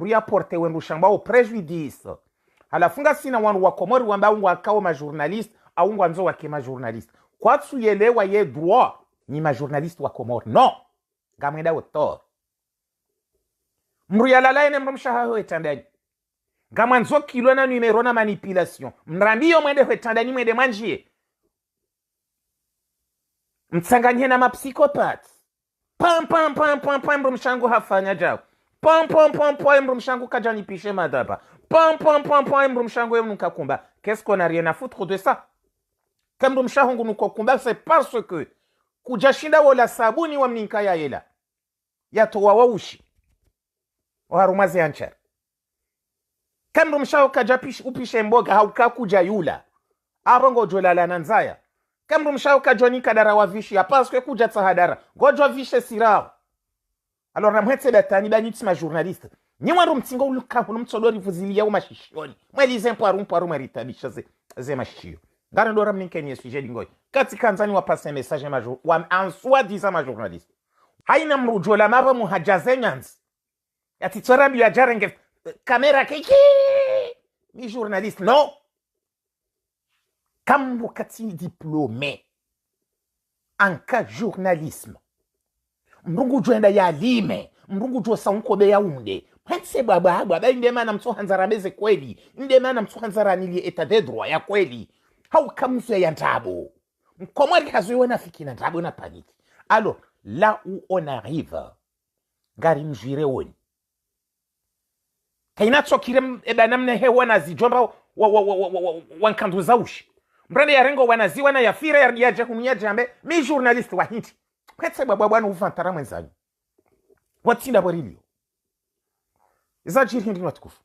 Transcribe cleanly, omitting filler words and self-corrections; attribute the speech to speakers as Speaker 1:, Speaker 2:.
Speaker 1: ria porte wendu shamba au prejudice halafunga sina wanu wa Komori wamba ungu akao ma journaliste au ungu anzo wake ma journaliste kwa tsuyelewa ye droit ni ma journaliste wa Komori non ngamwenda autor mruyalala ene mrumshaha wetandani ngamanzo kilo na numero na manipulation mrambiyo mwende wetandani mwende manjie mtsanganye na mapsychopath pam mrumshangu hafanya jao pam mrumshangu kaja nipishe madaba pam mrumshangu mnuka kumba qu'est-ce qu'on a rien à foutre de ça comme mrumshangu nuko kumba c'est parce que kujashinda wala sabuni wa mninka ya yela yatowa waushi warumaze anchar kama mshao kaja upishe mboga hauka kuja yula abongo jolala nanzaya kama mshao kajoni kadara wavishi ya parce que kuja tsahadara gojo vishe sirao alors namwetse batani banitsi ma journaliste ni wandu mtsingo uluka mtsodori vuzilia umashishoni mwelize mparu maritabisha ze mashio ngara ndora mninkeni sujet dingoy kati kanzani wa passer message ma wa en soi disant ma journaliste haina mrujola maba muhajazenyans ati tsorambi ya jarenge kamera kiki ni journaliste non comme wakati diplômé en cas journalisme mrungu joenda ya lime mrungu jo saunkobe ya unde petse baba ndema na mtsohanzara beze kweli ndema na mtsohanzara nili état de droit ya kweli hau kamsu ya ntabo mkomari hazo na fikina ntabo na panique alors là où on arrive ngari mjire woni kaina tsokire ebanamne hewa na zijomba wankandu zaushi mbrande ya rengo wanaziwa na yafira ya jakunya jambe mi journaliste wa hinti kwetse bwana uvantara mwenzanyu watsinda borilio izajiri hindi watukufu